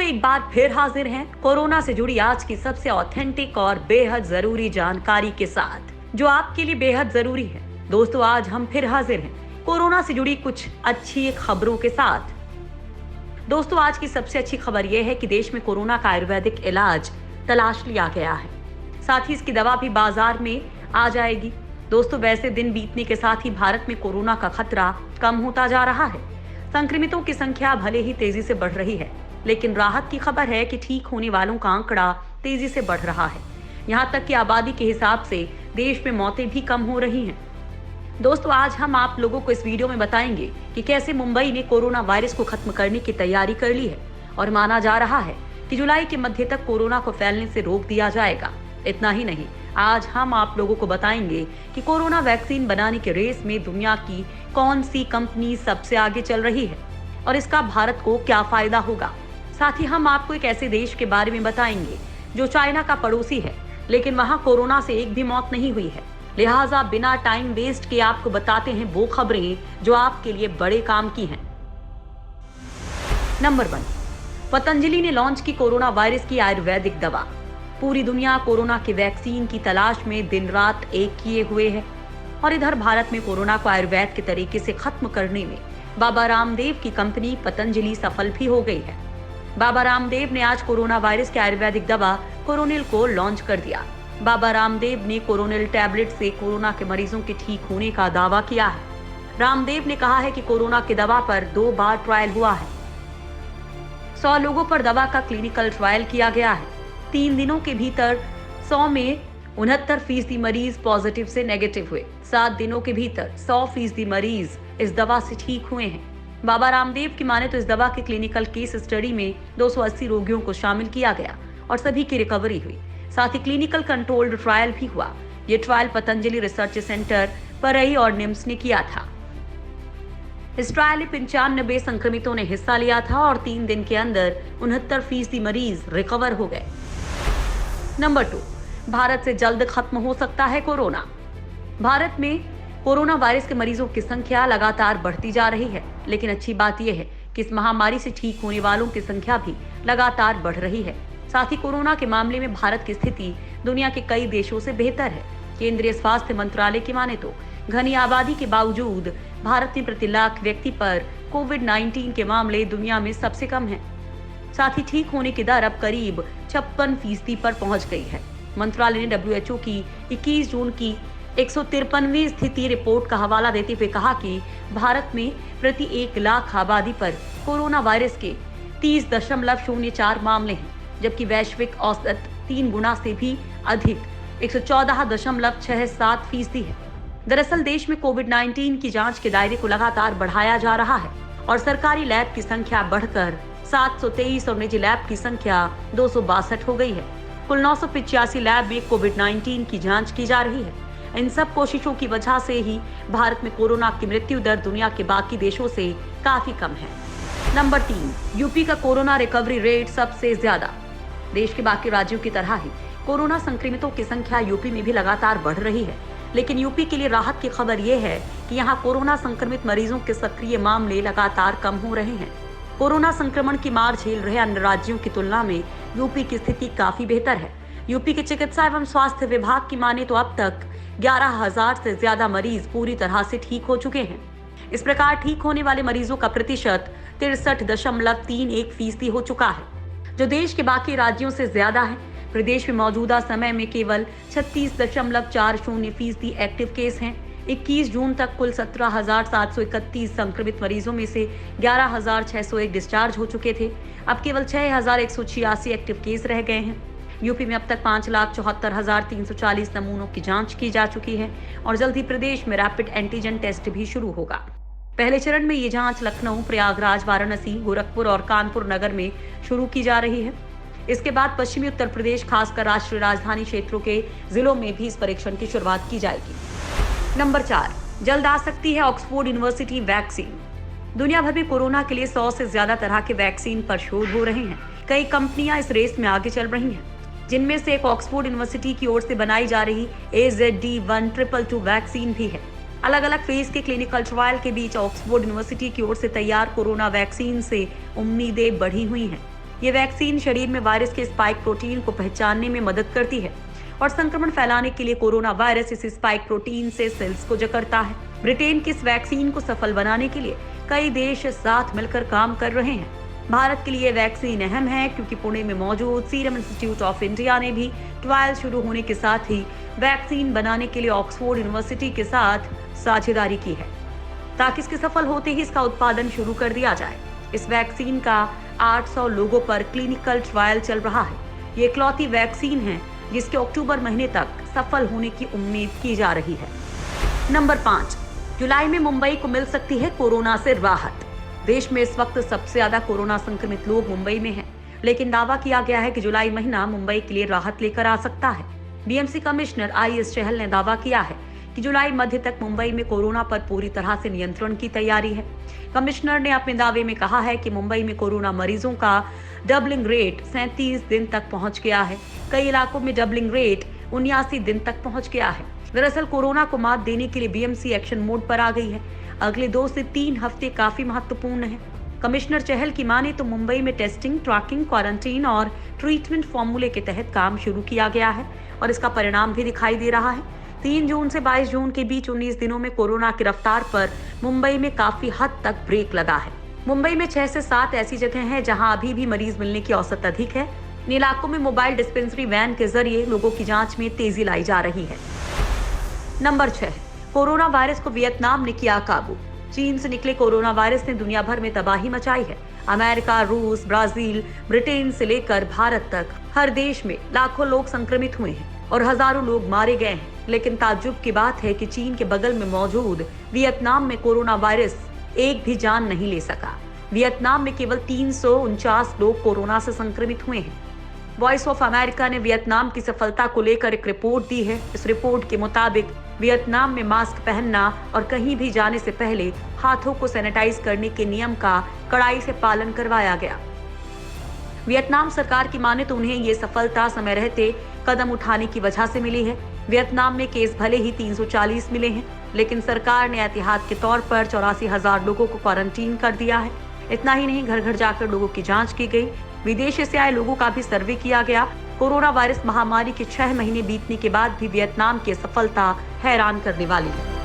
दोस्तों एक बार फिर हाजिर हैं कोरोना से जुड़ी आज की सबसे ऑथेंटिक और बेहद जरूरी जानकारी के साथ, जो आपके लिए बेहद जरूरी है। दोस्तों आज हम फिर हाजिर हैं कोरोना से जुड़ी कुछ अच्छी खबरों के साथ। दोस्तों आज की सबसे अच्छी खबर यह है कि देश में कोरोना का आयुर्वेदिक इलाज तलाश लिया गया है, साथ ही इसकी दवा भी बाजार में आ जाएगी। दोस्तों वैसे दिन बीतने के साथ ही भारत में कोरोना का खतरा कम होता जा रहा है। संक्रमितों की संख्या भले ही तेजी से बढ़ रही है, लेकिन राहत की खबर है कि ठीक होने वालों का आंकड़ा तेजी से बढ़ रहा है। यहाँ तक कि आबादी के हिसाब से देश में मौतें भी कम हो रही हैं। दोस्तों आज हम आप लोगों को इस वीडियो में बताएंगे कि कैसे मुंबई ने कोरोना वायरस को खत्म करने की तैयारी कर ली है और माना जा रहा है कि जुलाई के मध्य तक कोरोना को फैलने से रोक दिया जाएगा। इतना ही नहीं, आज हम आप लोगों को बताएंगे कि कोरोना वैक्सीन बनाने के रेस में दुनिया की कौन सी कंपनी सबसे आगे चल रही है और इसका भारत को क्या फायदा होगा। साथ ही हम आपको एक ऐसे देश के बारे में बताएंगे जो चाइना का पड़ोसी है, लेकिन वहां कोरोना से एक भी मौत नहीं हुई है। लिहाजा बिना टाइम वेस्ट किए आपको बताते हैं वो खबरें जो आपके लिए बड़े काम की हैं। नंबर 1, पतंजलि ने लॉन्च की कोरोना वायरस की आयुर्वेदिक दवा। पूरी दुनिया कोरोना की वैक्सीन की तलाश में दिन रात एक किए हुए है और इधर भारत में कोरोना को आयुर्वेद के तरीके से खत्म करने में बाबा रामदेव की कंपनी पतंजलि सफल भी हो गई है। बाबा रामदेव ने आज कोरोना वायरस की आयुर्वेदिक दवा कोरोनिल को लॉन्च कर दिया। बाबा रामदेव ने कोरोनिल टैबलेट से कोरोना के मरीजों के ठीक होने का दावा किया है। रामदेव ने कहा है कि कोरोना की दवा पर 2 बार ट्रायल हुआ है। 100 लोगों पर दवा का क्लिनिकल ट्रायल किया गया है। 3 दिनों के भीतर 100 में 69% मरीज पॉजिटिव से नेगेटिव हुए। 7 दिनों के भीतर 100% मरीज इस दवा से ठीक हुए हैं। बाबा रामदेव की माने तो इस दवा के क्लिनिकल केस स्टडी में 280 रोगियों को शामिल किया गया और सभी की रिकवरी हुई। साथ ही क्लिनिकल कंट्रोल्ड ट्रायल भी हुआ। ये ट्रायल पतंजलि रिसर्च सेंटर परई और निम्स ने किया था। इस ट्रायल में 95 संक्रमितों ने हिस्सा लिया था और 3 दिन के अंदर 69% मरीज रिकवर हो गए। नंबर 2, भारत से जल्द खत्म हो सकता है कोरोना। भारत में कोरोना वायरस के मरीजों की संख्या लगातार बढ़ती जा रही है, लेकिन अच्छी बात यह है कि इस महामारी से ठीक होने वालों की संख्या भी लगातार बढ़ रही है। साथ ही कोरोना के मामले में भारत की स्थिति दुनिया के कई देशों से बेहतर है। केंद्रीय स्वास्थ्य मंत्रालय की माने तो घनी आबादी के बावजूद भारत में प्रति लाख व्यक्ति पर कोविड-19 के मामले दुनिया में सबसे कम है। साथ ही ठीक होने की दर अब करीब 56% पर पहुंच गई है। मंत्रालय ने WHO की 21 जून की 153वीं स्थिति रिपोर्ट का हवाला देते हुए कहा कि भारत में प्रति 1 लाख आबादी पर कोरोना वायरस के 30.04 मामले हैं, जबकि वैश्विक औसत 3 गुना से भी अधिक 114.67% है। दरअसल देश में कोविड-19 की जांच के दायरे को लगातार बढ़ाया जा रहा है और सरकारी लैब की संख्या बढ़कर 723 और निजी लैब की संख्या 262 हो गई है। कुल 985 लैब में कोविड-19 की जांच की जा रही है। इन सब कोशिशों की वजह से ही भारत में कोरोना की मृत्यु दर दुनिया के बाकी देशों से काफी कम है। नंबर 3, यूपी का कोरोना रिकवरी रेट सबसे ज्यादा। देश के बाकी राज्यों की तरह ही कोरोना संक्रमितों की संख्या यूपी में भी लगातार बढ़ रही है, लेकिन यूपी के लिए राहत की खबर यह है कि यहाँ कोरोना संक्रमित मरीजों के सक्रिय मामले लगातार कम हो रहे हैं। कोरोना संक्रमण की मार झेल रहे अन्य राज्यों की तुलना में यूपी की स्थिति काफी बेहतर है। यूपी के चिकित्सा एवं स्वास्थ्य विभाग की माने तो अब तक 11,000 से ज्यादा मरीज पूरी तरह से ठीक हो चुके हैं। इस प्रकार ठीक होने वाले मरीजों का प्रतिशत 63.31% हो चुका है, जो देश के बाकी राज्यों से ज्यादा है। प्रदेश में मौजूदा समय में केवल 36.40% एक्टिव केस हैं। 21 जून तक कुल 17,731 संक्रमित मरीजों में से 11,601 डिस्चार्ज हो चुके थे। अब केवल 6,186 एक्टिव केस रह गए हैं। यूपी में अब तक 5,74,340 नमूनों की जांच की जा चुकी है और जल्द ही प्रदेश में रैपिड एंटीजन टेस्ट भी शुरू होगा। पहले चरण में ये जांच लखनऊ, प्रयागराज, वाराणसी, गोरखपुर और कानपुर नगर में शुरू की जा रही है। इसके बाद पश्चिमी उत्तर प्रदेश, खासकर राष्ट्रीय राजधानी क्षेत्रों के जिलों में भी इस परीक्षण की शुरुआत की जाएगी। नंबर 4, जल्द आ सकती है ऑक्सफोर्ड यूनिवर्सिटी वैक्सीन। दुनिया भर में कोरोना के लिए 100 से ज्यादा तरह के वैक्सीन पर शोध हो रहे हैं। कई कंपनियां इस रेस में आगे चल रही हैं, जिनमें से एक ऑक्सफोर्ड यूनिवर्सिटी की ओर से बनाई जा रही AZD1222 वैक्सीन भी है। अलग अलग फेज के क्लिनिकल ट्रायल के बीच ऑक्सफोर्ड यूनिवर्सिटी की ओर से तैयार कोरोना वैक्सीन से उम्मीदें बढ़ी हुई हैं। ये वैक्सीन शरीर में वायरस के स्पाइक प्रोटीन को पहचानने में मदद करती है और संक्रमण फैलाने के लिए कोरोना वायरस इस स्पाइक प्रोटीन से सेल्स को जकड़ता है। ब्रिटेन की इस वैक्सीन को सफल बनाने के लिए कई देश साथ मिलकर काम कर रहे हैं। भारत के लिए वैक्सीन अहम है क्योंकि पुणे में मौजूद सीरम इंस्टीट्यूट ऑफ इंडिया ने भी ट्रायल शुरू होने के साथ ही वैक्सीन बनाने के लिए ऑक्सफोर्ड यूनिवर्सिटी के साथ साझेदारी की है ताकि इसके सफल होते ही इसका उत्पादन शुरू कर दिया जाए। इस वैक्सीन का 800 लोगों पर क्लिनिकल ट्रायल चल रहा है। ये इकलौती वैक्सीन है जिसके अक्टूबर महीने तक सफल होने की उम्मीद की जा रही है। नंबर 5, जुलाई में मुंबई को मिल सकती है कोरोना से राहत। देश में इस वक्त सबसे ज्यादा कोरोना संक्रमित लोग मुंबई में हैं, लेकिन दावा किया गया है कि जुलाई महीना मुंबई के लिए राहत लेकर आ सकता है। बीएमसी कमिश्नर IS चहल ने दावा किया है कि जुलाई मध्य तक मुंबई में कोरोना पर पूरी तरह से नियंत्रण की तैयारी है। कमिश्नर ने अपने दावे में कहा है कि मुंबई में कोरोना मरीजों का डबलिंग रेट 37 दिन तक पहुंच गया है। कई इलाकों में डबलिंग रेट 79 दिन तक पहुंच गया है। दरअसल कोरोना को मात देने के लिए बीएमसी एक्शन मोड पर आ गई है। अगले 2 से 3 हफ्ते काफी महत्वपूर्ण है। कमिश्नर चहल की माने तो मुंबई में टेस्टिंग, ट्रैकिंग, क्वारंटीन और ट्रीटमेंट फॉर्मूले के तहत काम शुरू किया गया है और इसका परिणाम भी दिखाई दे रहा है। 3 जून से 22 जून के बीच 19 दिनों में कोरोना की रफ्तार पर मुंबई में काफी हद तक ब्रेक लगा है। मुंबई में 6 से 7 ऐसी जगह हैं जहां अभी भी मरीज मिलने की औसत अधिक है। इन इलाकों में मोबाइल डिस्पेंसरी वैन के जरिए लोगों की जांच में तेजी लाई जा रही है। नंबर 6, कोरोना वायरस को वियतनाम ने किया काबू। चीन से निकले कोरोना वायरस ने दुनिया भर में तबाही मचाई है। अमेरिका, रूस, ब्राजील, ब्रिटेन से लेकर भारत तक हर देश में लाखों लोग संक्रमित हुए हैं और हजारों लोग मारे गए हैं। लेकिन ताज्जुब की बात है कि चीन के बगल में मौजूद वियतनाम में कोरोना वायरस एक भी जान नहीं ले सका। वियतनाम में केवल 349 लोग कोरोना से संक्रमित हुए हैं। वॉइस ऑफ अमेरिका ने वियतनाम की सफलता को लेकर एक रिपोर्ट दी है। इस रिपोर्ट के मुताबिक वियतनाम में मास्क पहनना और कहीं भी जाने से पहले हाथों को सैनिटाइज करने के नियम का कड़ाई से पालन करवाया गया। वियतनाम सरकार की माने तो उन्हें ये सफलता समय रहते कदम उठाने की वजह से मिली है। वियतनाम में केस भले ही 340 मिले हैं, लेकिन सरकार ने एहतियात के तौर पर 84,000 लोगों को क्वारंटीन कर दिया है। इतना ही नहीं, घर घर जाकर लोगों की जांच की गई। विदेश से आए लोगों का भी सर्वे किया गया। कोरोना वायरस महामारी के 6 महीने बीतने के बाद भी वियतनाम की सफलता हैरान करने वाली है।